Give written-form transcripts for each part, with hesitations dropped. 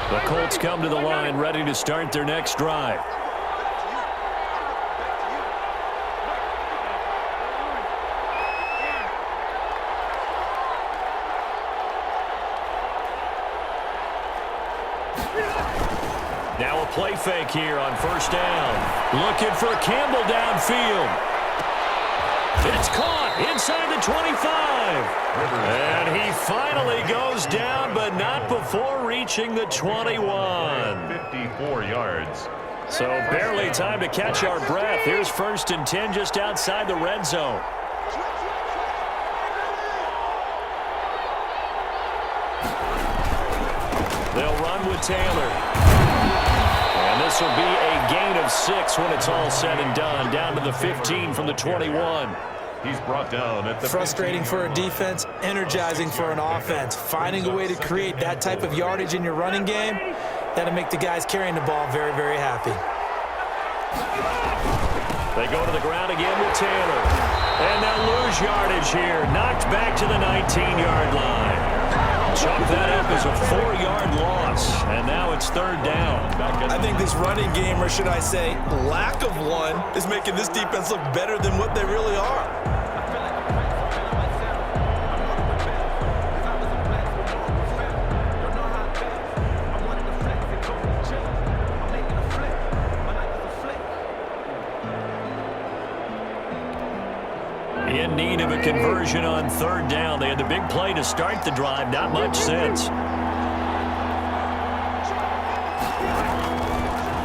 The Colts come to the line ready to start their next drive. Now a play fake here on first down. Looking for Campbell downfield. It's caught inside the 25. And he finally goes down, but not before reaching the 21. 54 yards. So barely time to catch our breath. Here's 1st and 10 just outside the red zone. They'll run with Taylor. And this will be a gain of 6 when it's all said and done. Down to the 15 from the 21. He's brought down at the frustrating for a defense, energizing for an offense. Finding a way to create that type of yardage in your running game, that'll make the guys carrying the ball very, very happy. They go to the ground again with Taylor. And they'll lose yardage here. Knocked back to the 19-yard line. Chalk that up as a 4-yard loss. And now it's 3rd down. I think this running game, or should I say lack of one, is making this defense look better than what they really are. In need of a conversion on 3rd down. They had the big play to start the drive. Not much since.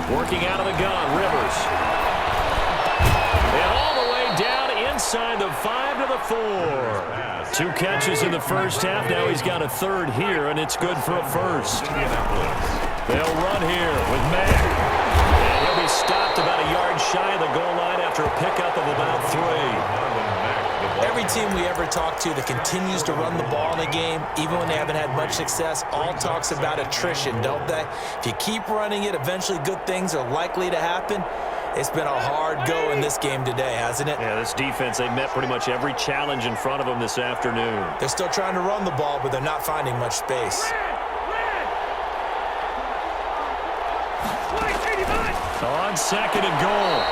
Working out of the gun, Rivers. And all the way down inside the 5 to the 4. 2 catches in the first half. Now he's got a 3rd here, and it's good for a 1st. They'll run here with Mack. And he'll be stopped about a yard shy of the goal line after a pickup of about 3. Every team we ever talk to that continues to run the ball in a game, even when they haven't had much success, all talks about attrition, don't they? If you keep running it, eventually good things are likely to happen. It's been a hard go in this game today, hasn't it? Yeah, this defense, they met pretty much every challenge in front of them this afternoon. They're still trying to run the ball, but they're not finding much space. On 2nd and goal.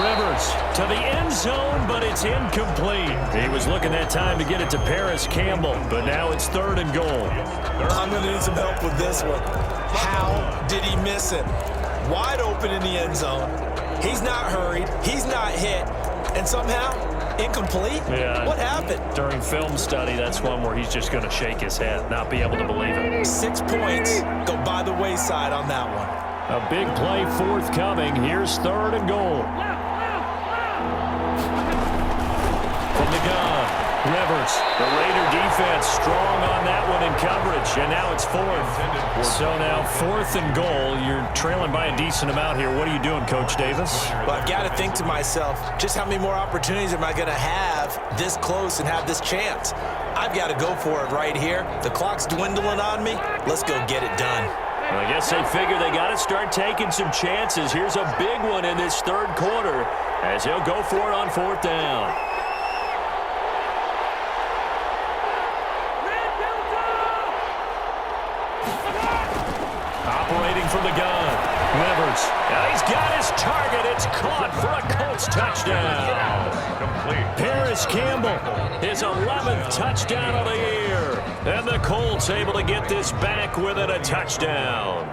Rivers to the end zone, but it's incomplete. He was looking that time to get it to Paris Campbell, but now it's 3rd and goal. I'm going to need some help with this one. How did he miss it? Wide open in the end zone. He's not hurried. He's not hit. And somehow, incomplete? Yeah. What happened? During film study, that's one where he's just going to shake his head, not be able to believe it. 6 points go by the wayside on that one. A big play forthcoming. Here's 3rd and goal. From the gun, Rivers. The Raider defense strong on that one in coverage, and now it's 4th. So now 4th and goal. You're trailing by a decent amount here. What are you doing, Coach Davis? Well, I've got to think to myself, just how many more opportunities am I going to have this close and have this chance? I've got to go for it right here. The clock's dwindling on me. Let's go get it done. Well, I guess they figure they got to start taking some chances. Here's a big one in this 3rd quarter as he'll go for it on 4th down. Operating from the gun, Rivers. Now he's got his target. It's caught for a Colts touchdown. Complete. Paris Campbell, his 11th touchdown of the year. And the Colts able to get this back with it, a touchdown.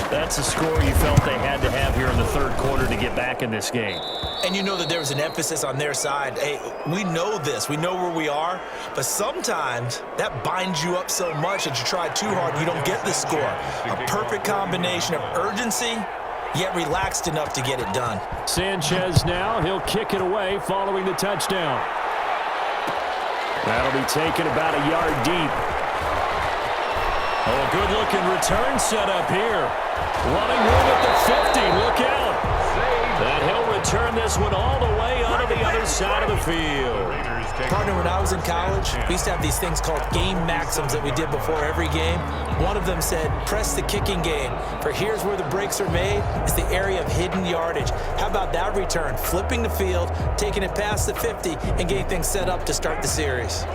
That's a score you felt they had to have here in the 3rd quarter to get back in this game. And you know that there was an emphasis on their side. Hey, we know this. We know where we are. But sometimes that binds you up so much that you try too hard and you don't get the score. A perfect combination of urgency, yet relaxed enough to get it done. Sanchez now. He'll kick it away following the touchdown. That'll be taken about a yard deep. Oh, a good-looking return set up here. Running room at the 50. Look out. And he'll return this one all the way onto the other side of the field. Partner, when I was in college, we used to have these things called game maxims that we did before every game. One of them said, press the kicking game, for here's where the breaks are made, is the area of hidden yardage. How about that return? Flipping the field, taking it past the 50, and getting things set up to start the series.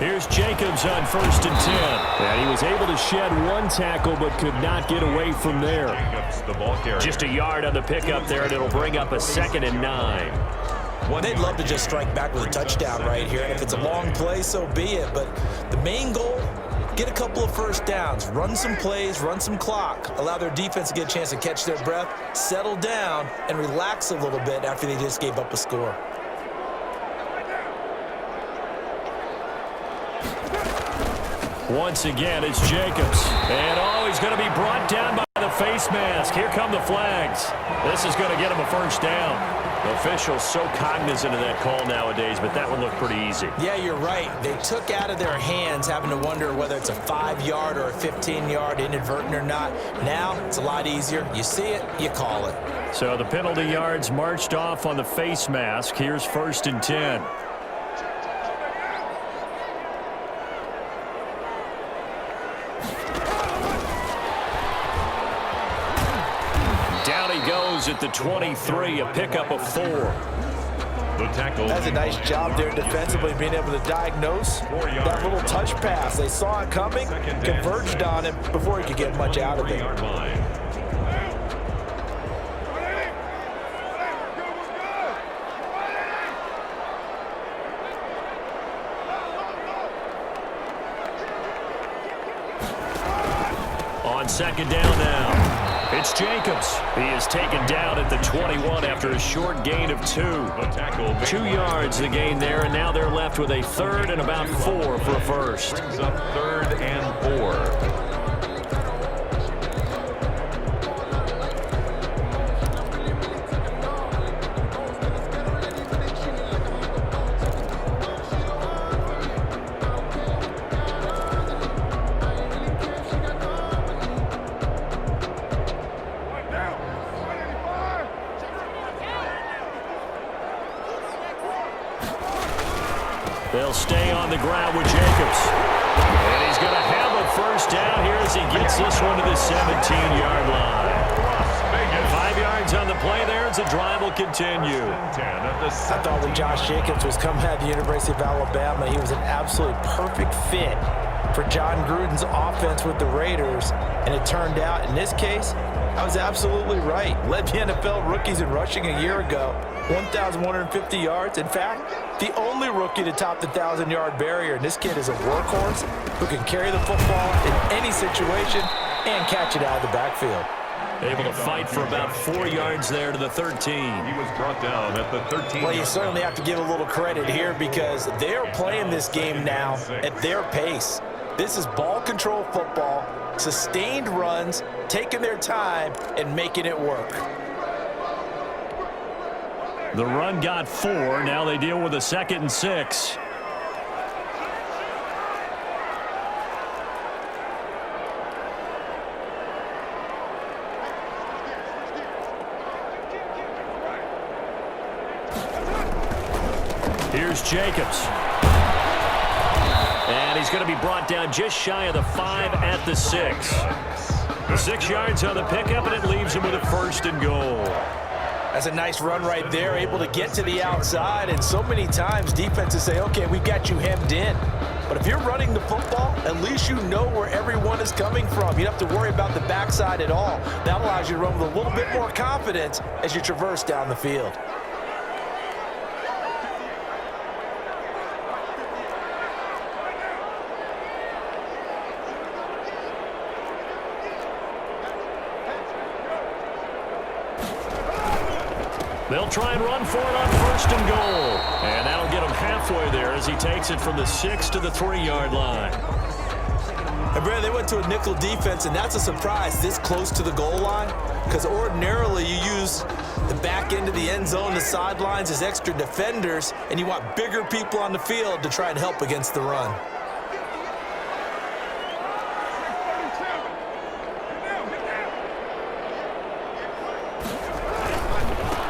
Here's Jacobs on 1st and 10. And he was able to shed one tackle but could not get away from there. Jacobs, the ball carrier. Just a yard on the pickup there, and it'll bring up a 2nd and 9. They'd love to just strike back with a touchdown right here, and if it's a long play, so be it. But the main goal, get a couple of first downs, run some plays, run some clock, allow their defense to get a chance to catch their breath, settle down, and relax a little bit after they just gave up a score. Once again, it's Jacobs. And, he's going to be brought down by the face mask. Here come the flags. This is going to get him a first down. The officials so cognizant of that call nowadays, but that one looked pretty easy. Yeah, you're right. They took out of their hands having to wonder whether it's a 5-yard or a 15-yard, inadvertent or not. Now, it's a lot easier. You see it, you call it. So the penalty yards marched off on the face mask. Here's 1st and 10. At the 23, a pickup of 4. The tackle. That's a nice job there defensively, being able to diagnose that little touch pass. They saw it coming, converged on it before he could get much out of it. On 2nd down now. It's Jacobs. He is taken down at the 21 after a short gain of 2. 2 yards the gain there, and now they're left with a 3rd and about 4 for a first. Brings up 3rd and 4. They'll stay on the ground with Jacobs. And he's going to have a first down here as he gets this one to the 17-yard line. 5 yards on the play there as the drive will continue. I thought when Josh Jacobs was coming out of the University of Alabama, he was an absolutely perfect fit for John Gruden's offense with the Raiders. And it turned out, in this case, I was absolutely right. Led the NFL rookies in rushing a year ago. 1,150 yards. In fact, the only rookie to top the 1,000-yard barrier. And this kid is a workhorse who can carry the football in any situation and catch it out of the backfield. Able to fight for about 4 yards there to the 13. He was brought down at the 13. Well, you certainly have to give a little credit here because they're playing this game now at their pace. This is ball control football, sustained runs, taking their time and making it work. The run got 4. Now they deal with a 2nd and 6. Here's Jacobs. And he's going to be brought down just shy of the 5 at the 6. The 6 yards on the pickup, and it leaves him with a 1st and goal. That's a nice run right there, able to get to the outside. And so many times defenses say, okay, we've got you hemmed in. But if you're running the football, at least you know where everyone is coming from. You don't have to worry about the backside at all. That allows you to run with a little bit more confidence as you traverse down the field. They'll try and run for it on 1st and goal. And that'll get him halfway there as he takes it from the 6 to the 3-yard line. And Brad, they went to a nickel defense, and that's a surprise this close to the goal line, because ordinarily you use the back end of the end zone, the sidelines as extra defenders, and you want bigger people on the field to try and help against the run.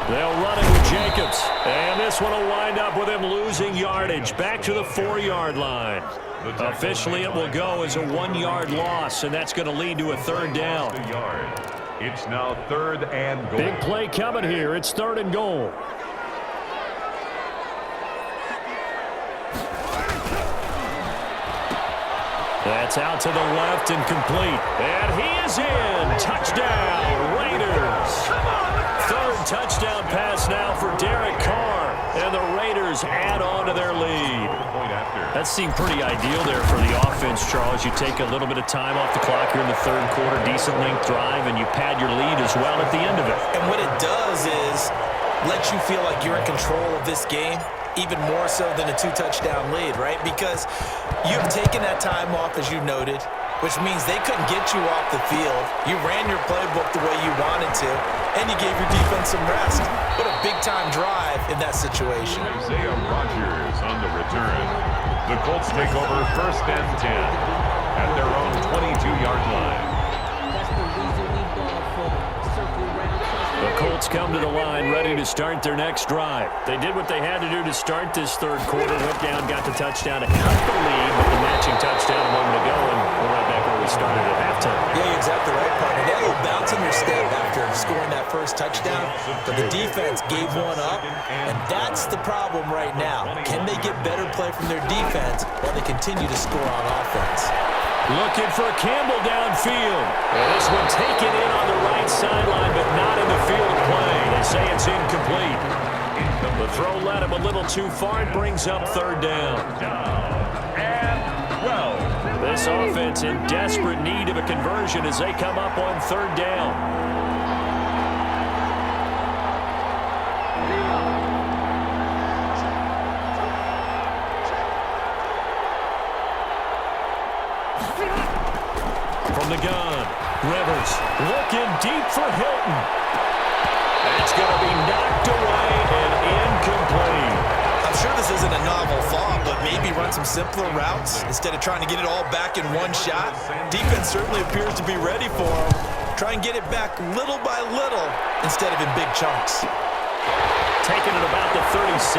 They'll run it with Jacobs. And this one will wind up with him losing yardage back to the 4-yard line. Officially, it will go as a 1-yard loss, and that's going to lead to a 3rd down. It's now 3rd and goal. Big play coming here. It's 3rd and goal. That's out to the left and complete. And he is in. Touchdown, Raiders. Third touchdown pass now for Derek Carr. And the Raiders add on to their lead. That seemed pretty ideal there for the offense, Charles. You take a little bit of time off the clock here in the third quarter, decent length drive, and you pad your lead as well at the end of it. And what it does is let you feel like you're in control of this game, even more so than a two-touchdown lead, right? Because you've taken that time off, as you noted, which means they couldn't get you off the field. You ran your playbook the way you wanted to, and you gave your defense some rest. What a big-time drive in that situation. Isaiah Rodgers on the return. The Colts take over first and 10 at their own 22-yard line. The Colts come to the line ready to start their next drive. They did what they had to do to start this third quarter, went down, got the touchdown to cut the lead with the matching touchdown a moment ago, and we're right back where we started at halftime. Yeah, you're exactly right, partner. They had a little bounce in their step after scoring that first touchdown, but the defense gave one up, and that's the problem right now. Can they get better play from their defense while they continue to score on offense? Looking for Campbell downfield. And this one taken in on the right sideline, but not in the field of play. They say it's incomplete. The throw led him a little too far. It brings up third down. And 12. This offense in desperate need of a conversion as they come up on third down. From the gun, Rivers looking deep for Hilton. It's going to be knocked away and incomplete. I'm sure this isn't a novel thought, but maybe run some simpler routes instead of trying to get it all back in one shot. Defense certainly appears to be ready for him. Try and get it back little by little instead of in big chunks. Taking it about the 36.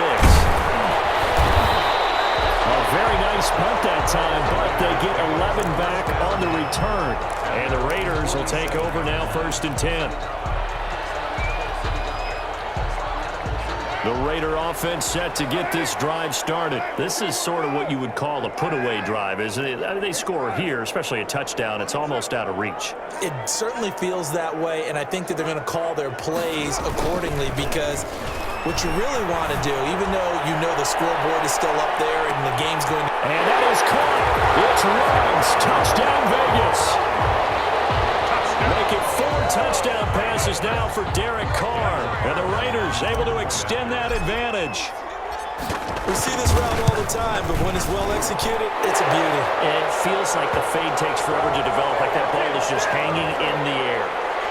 A very nice punt that time, but they get 11 back on the return. And the Raiders will take over now, first and 10. The Raider offense set to get this drive started. This is sort of what you would call a put-away drive, isn't it? I mean, they score here, especially a touchdown. It's almost out of reach. It certainly feels that way, and I think that they're going to call their plays accordingly because what you really want to do, even though you know the scoreboard is still up there and the game's going to... And that is caught. It's Ruggs. Touchdown, Vegas. Make it 4 touchdown passes now for Derek Carr. And the Raiders able to extend that advantage. We see this route all the time, but when it's well executed, it's a beauty. And it feels like the fade takes forever to develop, like that ball is just hanging in the air.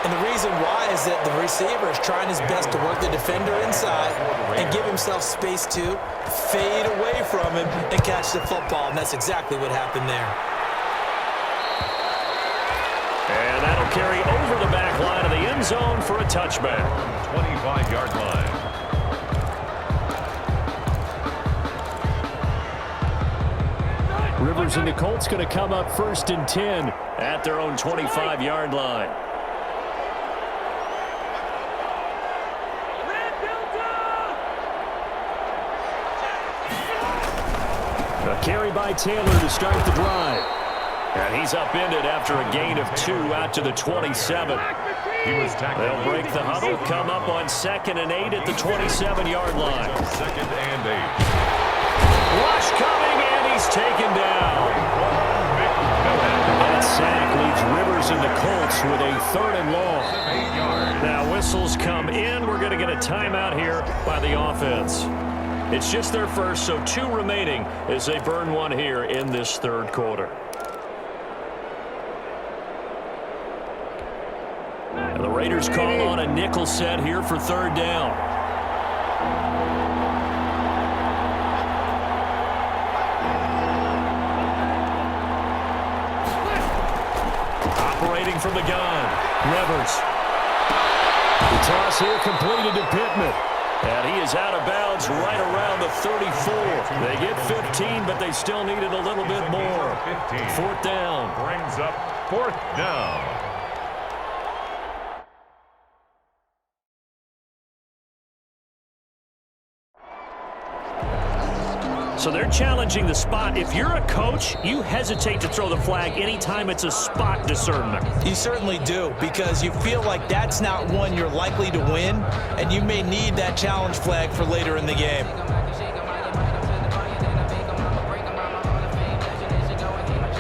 And the reason why is that the receiver is trying his best to work the defender inside and give himself space to fade away from him and catch the football, and that's exactly what happened there. And that'll carry over the back line of the end zone for a touchback. 25-yard line. Rivers and the Colts going to come up first and 10 at their own 25-yard line. A carry by Taylor to start the drive. And he's upended after a gain of 2 out to the 27. They'll break the huddle, come up on 2nd and 8 at the 27-yard line. 2nd and 8. Rush coming, and he's taken down. That sack leaves Rivers and the Colts with a 3rd and long. Now whistles come in. We're going to get a timeout here by the offense. It's just their first, so 2 remaining as they burn one here in this third quarter. And the Raiders call on a nickel set here for 3rd down. Operating from the gun, Rivers. The toss here completed to Pittman. And he is out of bounds right around the 34. They get 15, but they still needed a little bit more. 4th down. Brings up 4th down. So they're challenging the spot. If you're a coach, you hesitate to throw the flag anytime it's a spot discernment. You certainly do, because you feel like that's not one you're likely to win, and you may need that challenge flag for later in the game.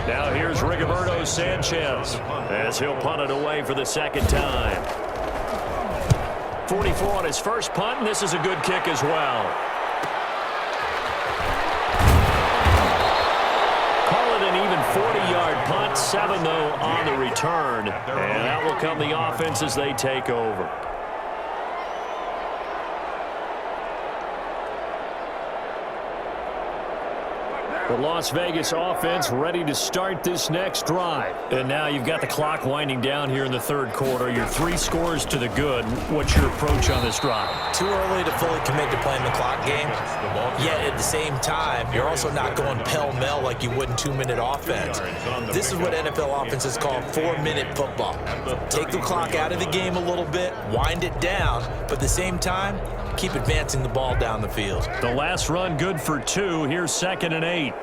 Now here's Rigoberto Sanchez as he'll punt it away for the second time. 44 on his first punt, and this is a good kick as well. Call it an even 40-yard punt, 7 though on the return, and that will come the offense as they take over. The Las Vegas offense ready to start this next drive. And now you've got the clock winding down here in the third quarter. Your 3 scores to the good. What's your approach on this drive? Too early to fully commit to playing the clock game. Yet at the same time, you're also not going pell-mell like you would in 2-minute offense. This is what NFL offenses call 4-minute football. Take the clock out of the game a little bit, wind it down, but at the same time, keep advancing the ball down the field. The last run good for 2. Here's 2nd and 8.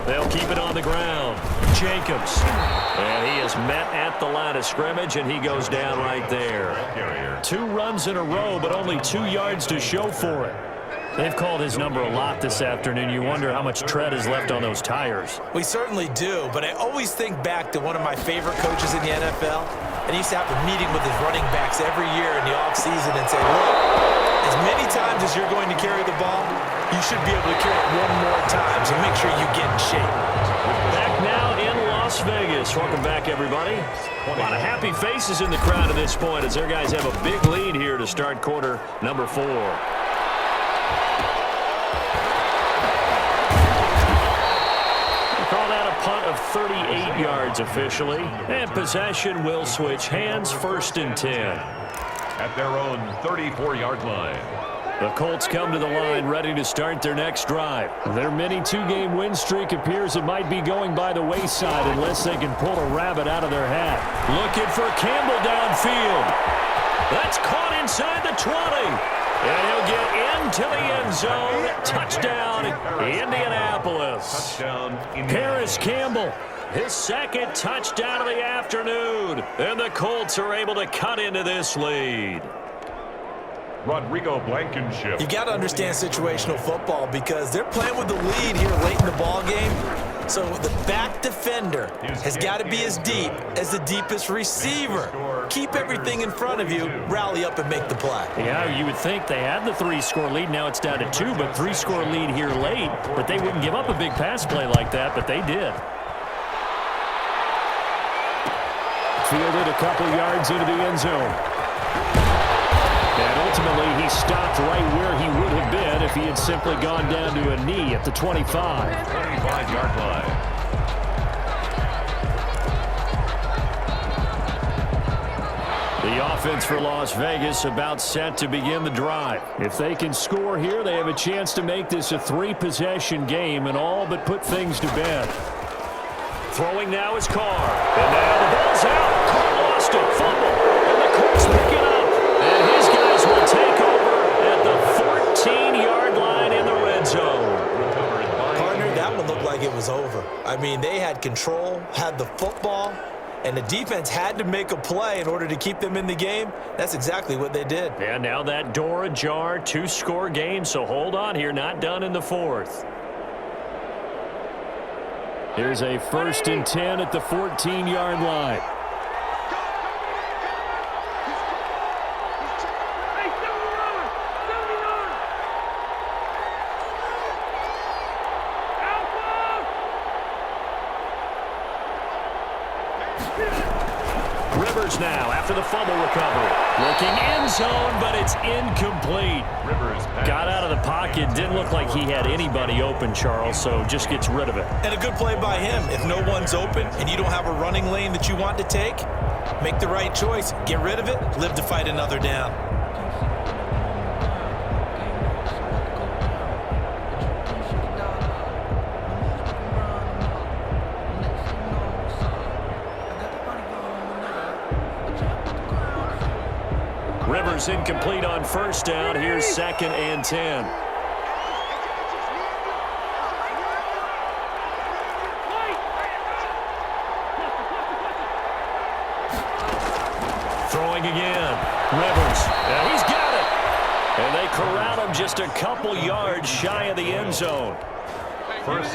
They'll keep it on the ground. Jacobs. And he is met at the line of scrimmage, and he goes down right there. 2 runs in a row, but only 2 yards to show for it. They've called his number a lot this afternoon. You wonder how much tread is left on those tires. We certainly do, but I always think back to one of my favorite coaches in the NFL, and he used to have a meeting with his running backs every year in the offseason and say, look, as many times as you're going to carry the ball, you should be able to carry it 1 more time, so make sure you get in shape. Back now in Las Vegas. Welcome back, everybody. A lot of happy faces in the crowd at this point as their guys have a big lead here to start quarter number 4. Punt of 38 yards officially, and possession will switch hands, 1st and 10. At their own 34-yard line. The Colts come to the line ready to start their next drive. Their mini 2-game win streak appears it might be going by the wayside unless they can pull a rabbit out of their hat. Looking for Campbell downfield. That's caught inside the 20. And he'll get into the end zone. Touchdown, Indianapolis. Paris Campbell, his 2nd touchdown of the afternoon. And the Colts are able to cut into this lead. Rodrigo Blankenship. You got to understand situational football because they're playing with the lead here late in the ball game. So the back defender has got to be as deep as the deepest receiver. Keep everything in front of you, rally up and make the play. Yeah, you would think they had the 3-score lead. Now it's down to 2, but 3-score lead here late. But they wouldn't give up a big pass play like that, but they did. Fielded a couple yards into the end zone. And ultimately, he stopped right where he would have been if he had simply gone down to a knee at the 25. 25-yard line. The offense for Las Vegas about set to begin the drive. If they can score here, they have a chance to make this a 3-possession game and all but put things to bed. Throwing now is Carr. And now the ball's out. Carr lost it. Fumble. And the Colts pick it up. And his guys will take over at the 14-yard line in the red zone. Partner, that one looked like it was over. I mean, they had control, had the football, and the defense had to make a play in order to keep them in the game. That's exactly what they did. And now that door ajar, 2-score game, so hold on here, not done in the 4th. Here's a 1st and 10 at the 14-yard line. Rivers now after the fumble recovery. Looking end zone, but it's incomplete. Rivers got out of the pocket. Didn't look like he had anybody open, Charles, so just gets rid of it. And a good play by him. If no one's open and you don't have a running lane that you want to take, make the right choice. Get rid of it. Live to fight another down. Rivers incomplete on first down. Here's 2nd and 10. Throwing again. Rivers. And he's got it. And they corral him just a couple yards shy of the end zone.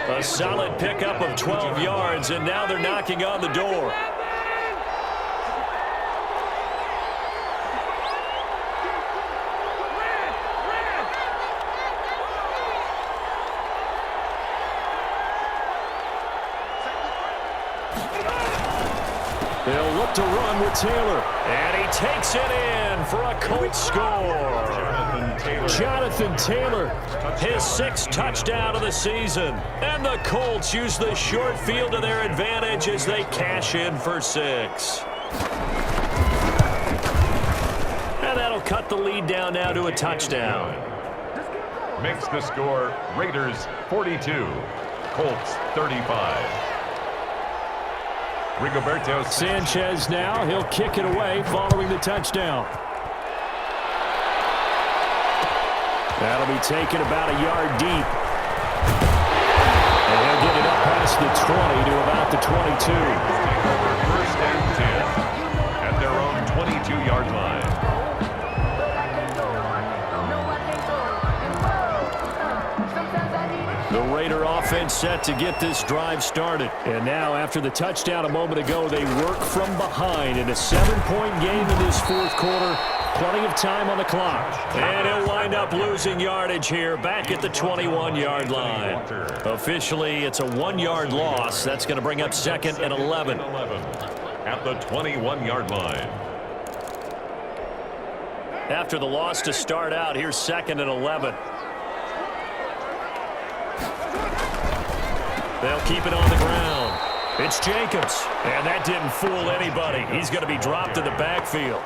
A solid pickup of 12 yards, and now they're knocking on the door. They'll look to run with Taylor. And he takes it in for a Colts score. Jonathan Taylor, his 6th touchdown of the season. And the Colts use the short field to their advantage as they cash in for 6. And that'll cut the lead down now to a touchdown. Makes the score Raiders 42, Colts 35. Rigoberto Sanchez now, he'll kick it away following the touchdown. That'll be taken about a yard deep. And he'll get it up past the 20 to about the 22. Take over 1st and 10 at their own 22-yard line. The Raider offense set to get this drive started. And now, after the touchdown a moment ago, they work from behind in a 7-point game in this 4th quarter. Plenty of time on the clock. And he'll wind up losing yardage here back at the 21-yard line. Officially, it's a 1-yard loss. That's going to bring up 2nd and 11. At the 21-yard line. After the loss to start out, here's 2nd and 11. They'll keep it on the ground. It's Jacobs. And that didn't fool anybody. He's going to be dropped in the backfield.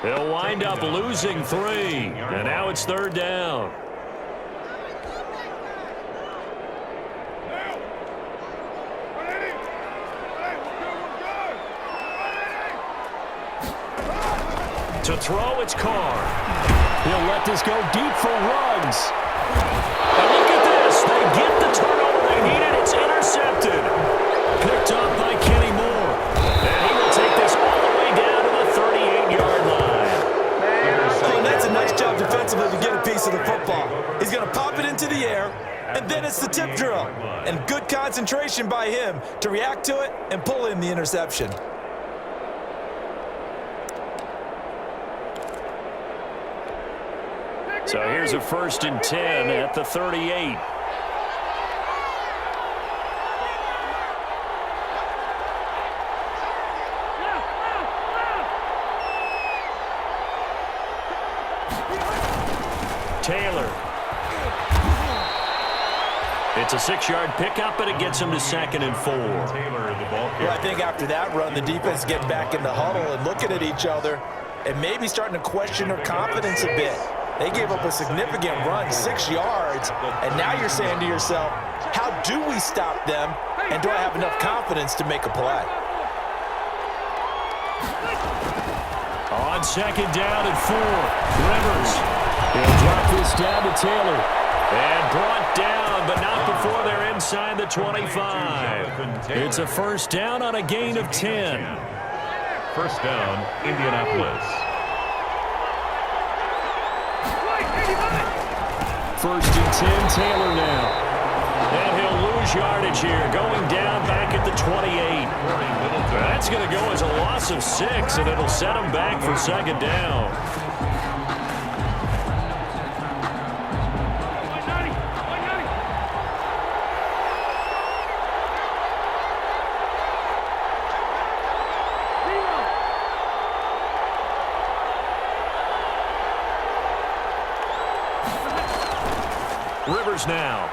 They'll wind up losing 3. And now it's 3rd down. To throw, it's Carr. He'll let this go deep for Ruggs. And look at this. They get the turnover they needed. It's intercepted. Picked up by Kenny Moore. And he will take this all the way down to the 38-yard line. Well, that's a nice job defensively to get a piece of the football. He's going to pop it into the air, and then it's the tip drill. And good concentration by him to react to it and pull in the interception. So here's a 1st and 10 at the 38. Taylor. It's a 6-yard pickup, but it gets him to 2nd and 4. Taylor, the ball carrier. Well, I think after that run, the defense getting back in the huddle and looking at each other and maybe starting to question their confidence a bit. They gave up a significant run, 6 yards, and now you're saying to yourself, how do we stop them, and do I have enough confidence to make a play? On 2nd down and 4, Rivers. He'll drop this down to Taylor. And brought down, but not before they're inside the 25. It's a 1st down on a gain of 10. 1st down, Indianapolis. 1st and 10, Taylor now. And he'll lose yardage here, going down back at the 28. That's going to go as a loss of 6, and it'll set him back for 2nd down. Rivers now.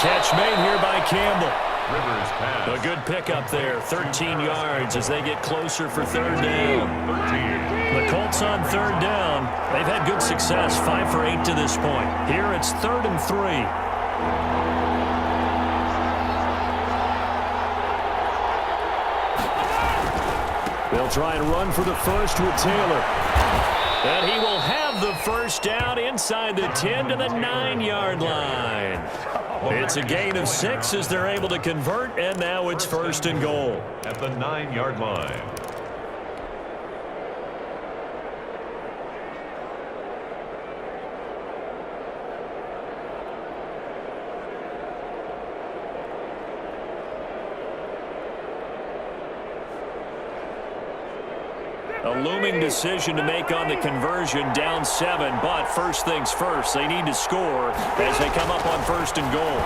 Catch made here by Campbell. Rivers pass. A good pickup there, 13 yards as they get closer for 3rd down. 13. The Colts on 3rd down. They've had good success, 5 for 8 to this point. Here it's 3rd and 3. They'll try and run for the first with Taylor. And he will have the first down inside the 10 to the 9-yard line. It's a gain of 6 as they're able to convert, and now it's first and goal. At the 9-yard line. A looming decision to make on the conversion, down 7, but first things first, they need to score as they come up on first and goal.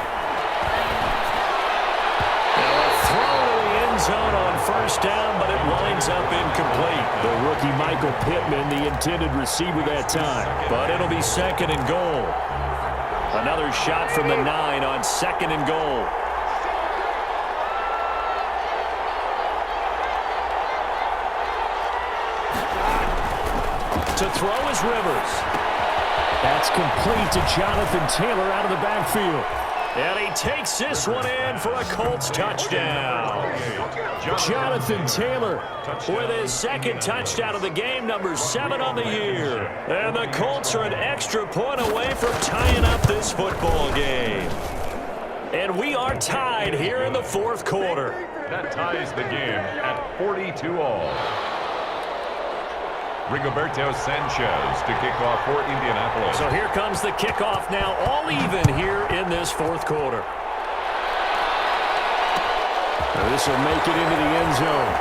Now a throw to the end zone on first down, but it winds up incomplete. The rookie Michael Pittman, the intended receiver that time, but it'll be second and goal. Another shot from the 9 on second and goal. To throw is Rivers. That's complete to Jonathan Taylor out of the backfield. And he takes this one in for a Colts touchdown. Jonathan Taylor with his second touchdown of the game, number 7 on the year. And the Colts are an extra point away from tying up this football game. And we are tied here in the fourth quarter. That ties the game at 42-all. Rigoberto Sanchez to kick off for Indianapolis. So here comes the kickoff now, all even here in this fourth quarter. This will make it into the end zone.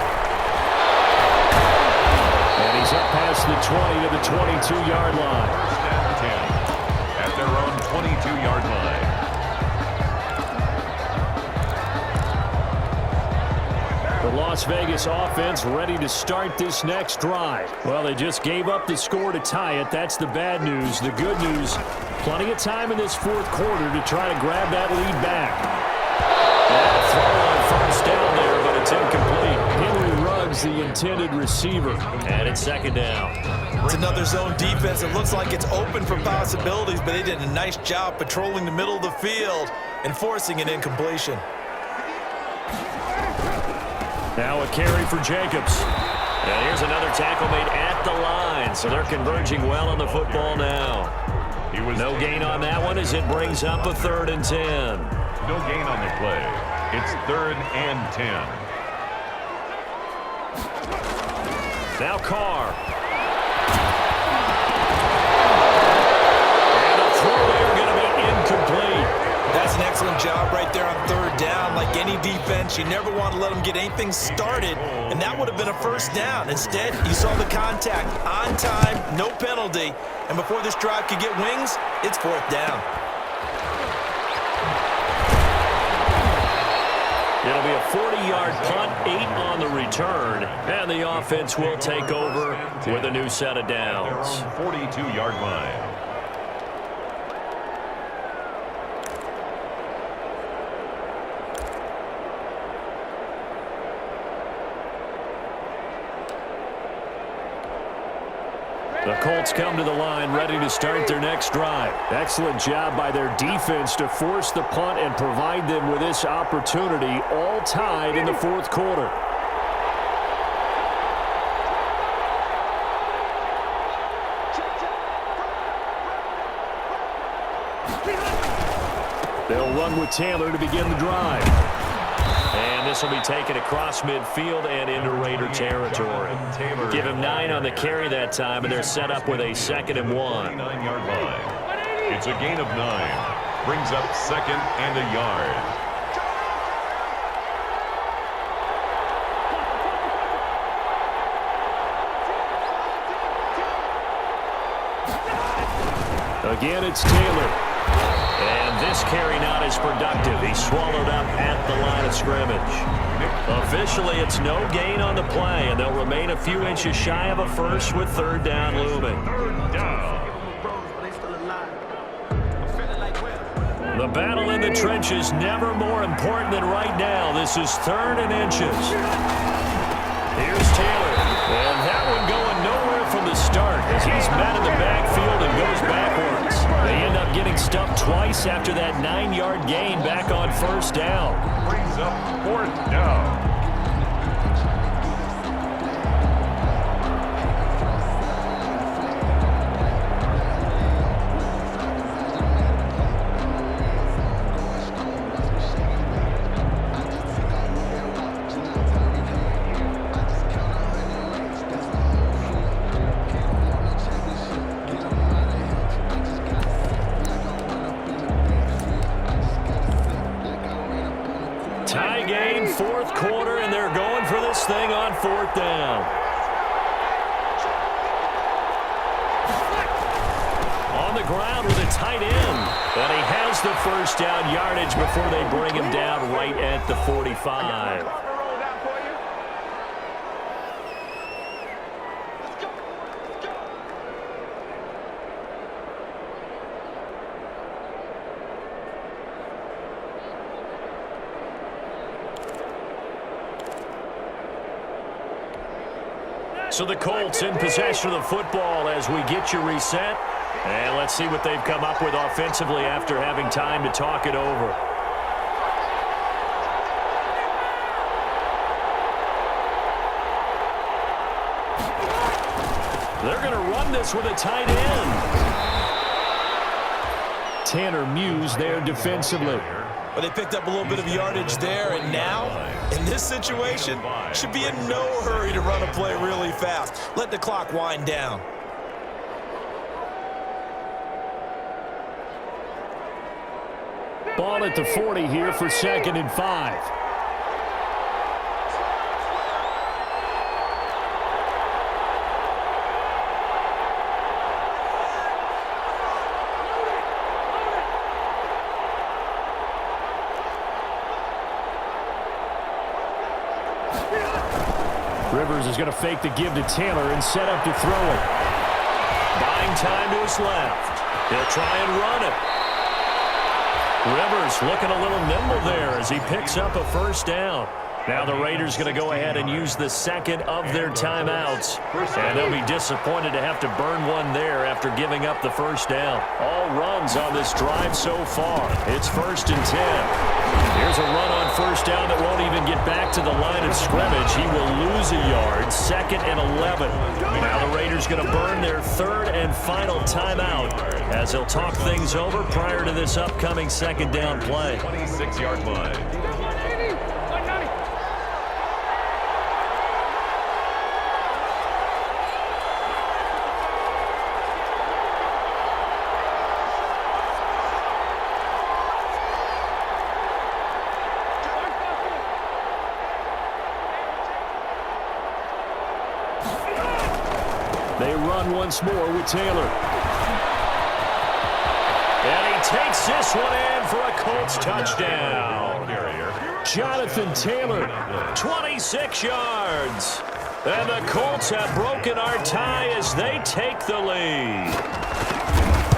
And he's up past the 20 to the 22-yard line. First and 10 at their own 22-yard line. The Las Vegas offense ready to start this next drive. Well, they just gave up the score to tie it. That's the bad news. The good news, plenty of time in this fourth quarter to try to grab that lead back. That throw on first down there, but it's incomplete. Henry Ruggs, the intended receiver. And it's second down. It's another zone defense. It looks like it's open for possibilities, but they did a nice job patrolling the middle of the field and forcing an incompletion. Now a carry for Jacobs. And here's another tackle made at the line. So they're converging well on the football now. No gain on that one as it brings up a 3rd and 10. No gain on the play. It's 3rd and 10. Now Carr. And a throw there going to be incomplete. That's an excellent job right there on 3rd down. Like any defense, you never want to let them get anything started, and that would have been a first down. Instead, you saw the contact on time, no penalty, and before this drive could get wings, it's 4th down. It'll be a 40-yard punt, 8 on the return, and the offense will take over with a new set of downs. 42-yard line. The Colts come to the line ready to start their next drive. Excellent job by their defense to force the punt and provide them with this opportunity, all tied in the fourth quarter. They'll run with Taylor to begin the drive. And this will be taken across midfield and into Raider territory. Give him 9 on the carry that time, and they're set up with a 2nd and 1. 9-yard line. It's a gain of 9. Brings up 2nd and a yard. Again, it's Taylor. And this carry not as productive. He's swallowed up at the line of scrimmage. Officially, it's no gain on the play, and they'll remain a few inches shy of a first with 3rd down looming. 3rd down. The battle in the trenches never more important than right now. This is 3rd and inches. Here's Taylor. And that one going nowhere from the start as he's met in the backfield and goes backwards. They end up getting stuffed twice after that 9-yard gain back on 1st down. Brings up 4th down. thing on 4th down. On the ground with a tight end. And he has the first down yardage before they bring him down right at the 45. So the Colts in possession of the football as we get you reset. And let's see what they've come up with offensively after having time to talk it over. They're going to run this with a tight end. Tanner Muse there defensively. Well, they picked up a little bit of yardage there, and now, in this situation, should be in no hurry to run a play really fast. Let the clock wind down. Ball at the 40 here for 2nd and 5. Rivers is going to fake the give to Taylor and set up to throw it. Buying time to his left. He'll try and run it. Rivers looking a little nimble there as he picks up a first down. Now the Raiders going to go ahead and use the second of their timeouts. And they'll be disappointed to have to burn one there after giving up the first down. All runs on this drive so far. It's 1st and 10. Here's a run on first down that won't even get back to the line of scrimmage. He will lose a yard. 2nd and 11. Now the Raiders going to burn their 3rd and final timeout as they'll talk things over prior to this upcoming 2nd down play. 26-yard line. They run once more with Taylor. And he takes this one in for a Colts touchdown. Jonathan Taylor, 26 yards. And the Colts have broken our tie as they take the lead.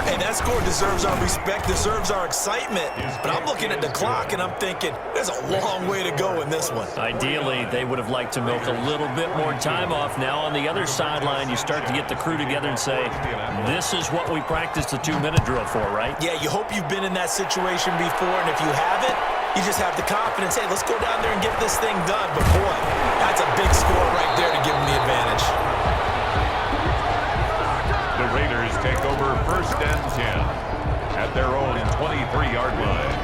Hey, that score deserves our respect, deserves our excitement. But I'm looking at the clock, and I'm thinking, there's a long way to go in this one. Ideally, they would have liked to milk a little bit more time off. Now, on the other sideline, you start to get the crew together and say, this is what we practiced the 2-minute drill for, right? Yeah, you hope you've been in that situation before, and if you haven't, you just have the confidence, hey, let's go down there and get this thing done. But, boy, that's a big score right there to give them the advantage. The Raiders take over 1st and 10 at their own 23-yard line.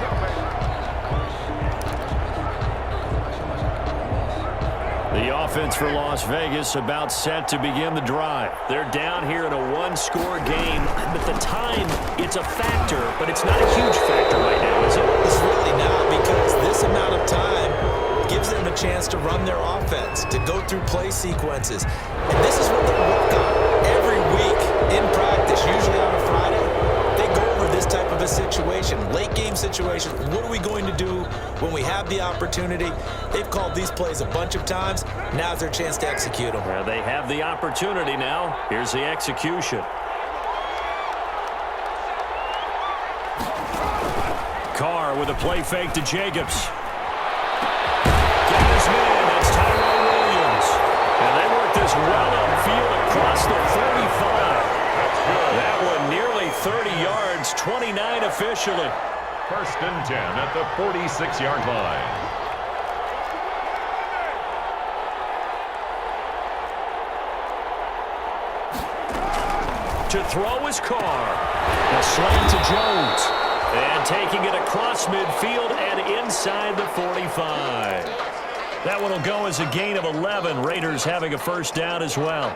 The offense for Las Vegas about set to begin the drive. They're down here in a 1-score game. But the time, it's a factor, but it's not a huge factor right now, is it? It's really not, because this amount of time gives them a chance to run their offense, to go through play sequences. And this is what they work on every week in practice, usually on a Friday. They go over this type of a situation, late game situation. What are we going to do when we have the opportunity? They've called these plays a bunch of times. Now's their chance to execute them. Well, they have the opportunity now. Here's the execution. Carr with a play fake to Jacobs. Got his man. That's Tyrone Williams. And they work this well upfield across the 35. That one nearly 30 yards, 29 officially. 1st and 10 at the 46-yard line. To throw is Carr. A slant to Jones. And taking it across midfield and inside the 45. That one will go as a gain of 11. Raiders having a first down as well.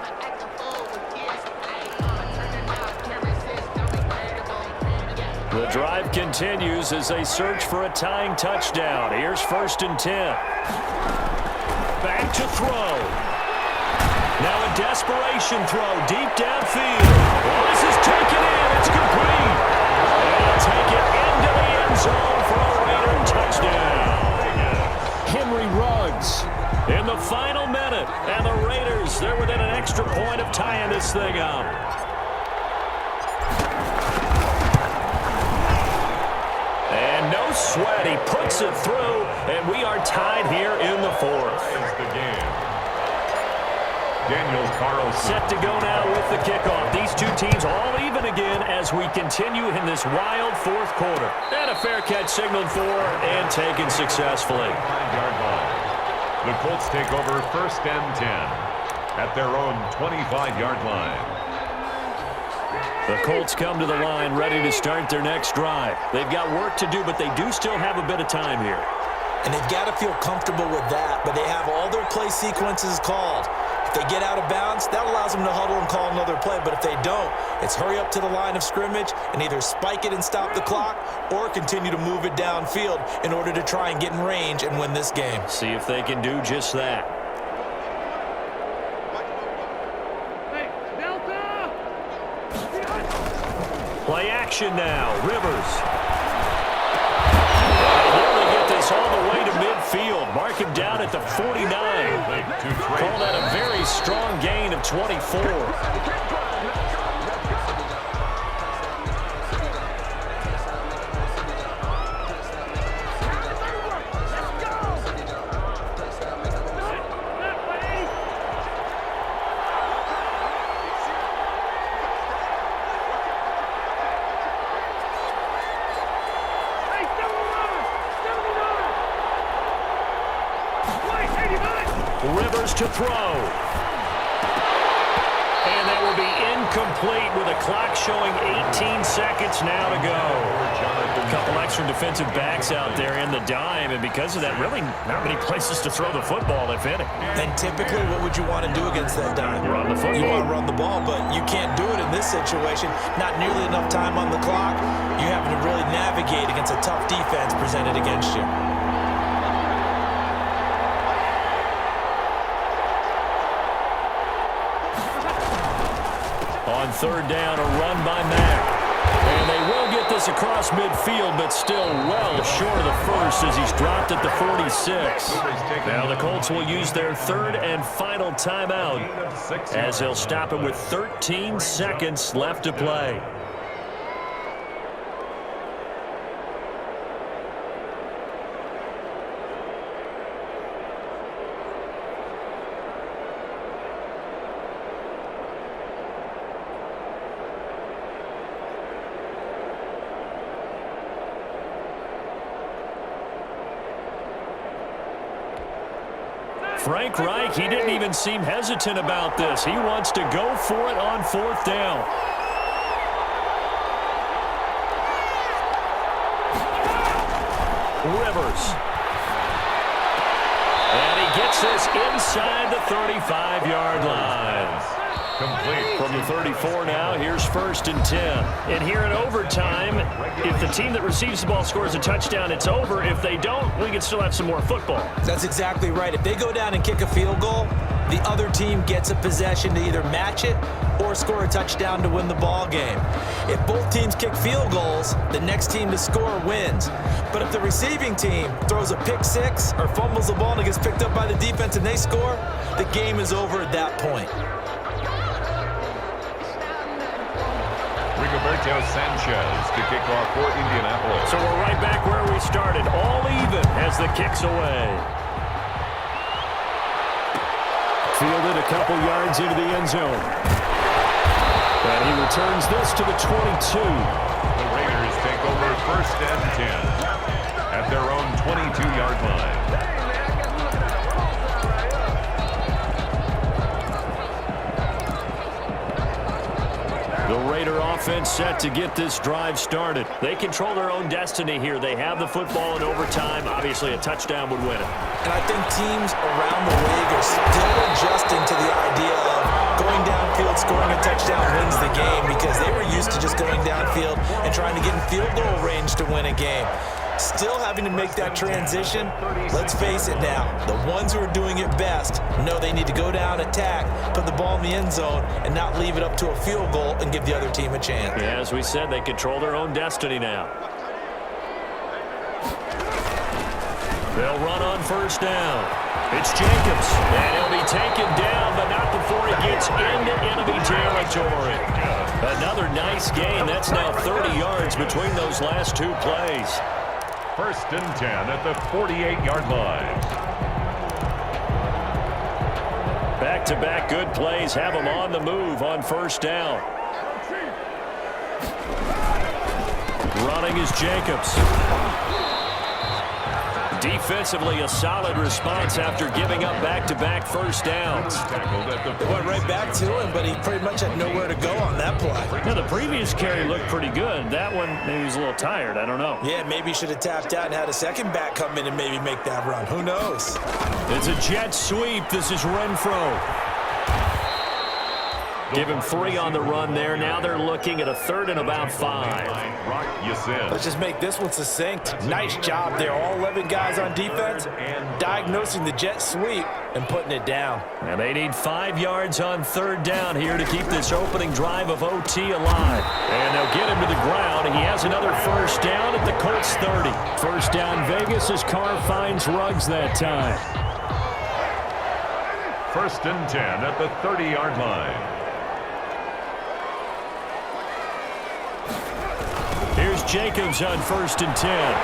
The drive continues as they search for a tying touchdown. Here's 1st and 10. Back to throw. Now a desperation throw deep downfield. Well, this is taken in. It's complete. And he'll take it into the end zone for a Raider touchdown. Henry Ruggs in the final minute. And the Raiders, they're within an extra point of tying this thing up. And no sweat. He puts it through. And we are tied here in the fourth. The game. Daniel Carlson. Set to go now with the kickoff. These two teams all even again as we continue in this wild fourth quarter. And a fair catch signaled for and taken successfully. 5-yard line. The Colts take over 1st and 10 at their own 25-yard line. The Colts come to the line ready to start their next drive. They've got work to do, but they do still have a bit of time here. And they've got to feel comfortable with that, but they have all their play sequences called. If they get out of bounds, that allows them to huddle and call another play. But if they don't, it's hurry up to the line of scrimmage and either spike it and stop the clock or continue to move it downfield in order to try and get in range and win this game. See if they can do just that. Play action now. Rivers. They get this all the way to midfield. Mark him down at the 49. Call that a very strong gain of 24. Rivers to throw. And that will be incomplete with a clock showing 18 seconds now to go. A couple extra defensive backs out there in the dime, and because of that, really not many places to throw the football, if any. And typically, what would you want to do against that dime? Run the football. You want to run the ball, but you can't do it in this situation. Not nearly enough time on the clock. You're having to really navigate against a tough defense presented against you. On 3rd down, a run by Mack. And they will get this across midfield, but still well short of the first as he's dropped at the 46. Now the Colts will use their 3rd and final timeout as they'll stop it with 13 seconds left to play. Frank Reich, he didn't even seem hesitant about this. He wants to go for it on 4th down. Rivers. And he gets this inside the 35-yard line. Complete. From the 34 now, here's 1st and 10. And here in overtime, if the team that receives the ball scores a touchdown, it's over. If they don't, we can still have some more football. That's exactly right. If they go down and kick a field goal, the other team gets a possession to either match it or score a touchdown to win the ball game. If both teams kick field goals, the next team to score wins. But if the receiving team throws a pick six or fumbles the ball and it gets picked up by the defense and they score, the game is over at that point. Rigoberto Sanchez to kick off for Indianapolis. So we're right back where we started, all even as the kick's away. Fielded a couple yards into the end zone. And he returns this to the 22. The Raiders take over 1st and 10 at their own 22-yard line. The Raider offense set to get this drive started. They control their own destiny here. They have the football in overtime. Obviously, a touchdown would win it. And I think teams around the league are still adjusting to the idea of going downfield, scoring a touchdown wins the game because they were used to just going downfield and trying to get in field goal range to win a game. still having to make that transition. Let's face it now, the ones who are doing it best know they need to go down, attack, put the ball in the end zone, and not leave it up to a field goal and give the other team a chance. Yeah, as we said, they control their own destiny now. They'll run on first down. It's Jacobs, and he'll be taken down, but not before he gets into enemy territory. Another nice gain. That's now 30 yards between those last two plays. 1st and 10 at the 48-yard line. Back-to-back good plays have them on the move on first down. Running is Jacobs. Defensively, a solid response after giving up back-to-back first downs. They went right back to him, but he pretty much had nowhere to go on that play. Yeah, the previous carry looked pretty good. That one, maybe he was a little tired. I don't know. Yeah, maybe he should have tapped out and had a second back come in and maybe make that run. Who knows? It's a jet sweep. This is Renfro. Give him 3 on the run there. Now they're looking at a 3rd and about 5. Let's just make this one succinct. Nice job there. All 11 guys on defense diagnosing the jet sweep and putting it down. And they need 5 yards on 3rd down here to keep this opening drive of OT alive. And they'll get him to the ground. He has another first down at the Colts 30. First down Vegas as Carr finds Ruggs that time. 1st and 10 at the 30-yard line. Here's Jacobs on 1st and 10.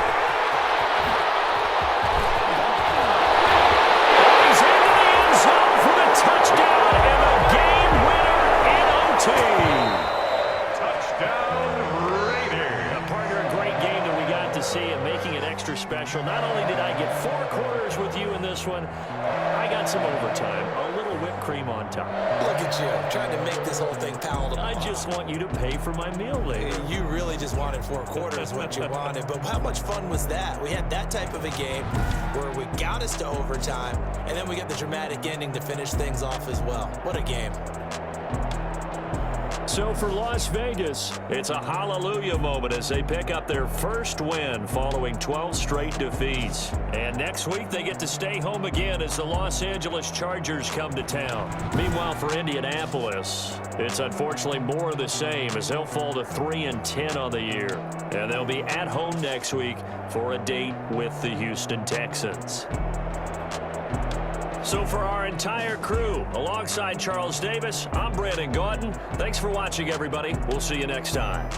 He's into the end zone for the touchdown and a game winner in OT. Touchdown, Raiders. Partner, a great game that we got to see and making it extra special. Not only did I get 4 quarters with you in this one, I got some overtime. A little whipped cream on top. Look at you, trying to make this whole thing palatable. I just want you to pay for my meal later. You really just wanted 4 quarters what you wanted, but how much fun was that? We had that type of a game where we got us to overtime, and then we got the dramatic ending to finish things off as well. What a game. So for Las Vegas, it's a hallelujah moment as they pick up their first win following 12 straight defeats. And next week they get to stay home again as the Los Angeles Chargers come to town. Meanwhile for Indianapolis, it's unfortunately more of the same as they'll fall to 3-10 on the year. And they'll be at home next week for a date with the Houston Texans. So for our entire crew, alongside Charles Davis, I'm Brandon Gaudin. Thanks for watching, everybody. We'll see you next time.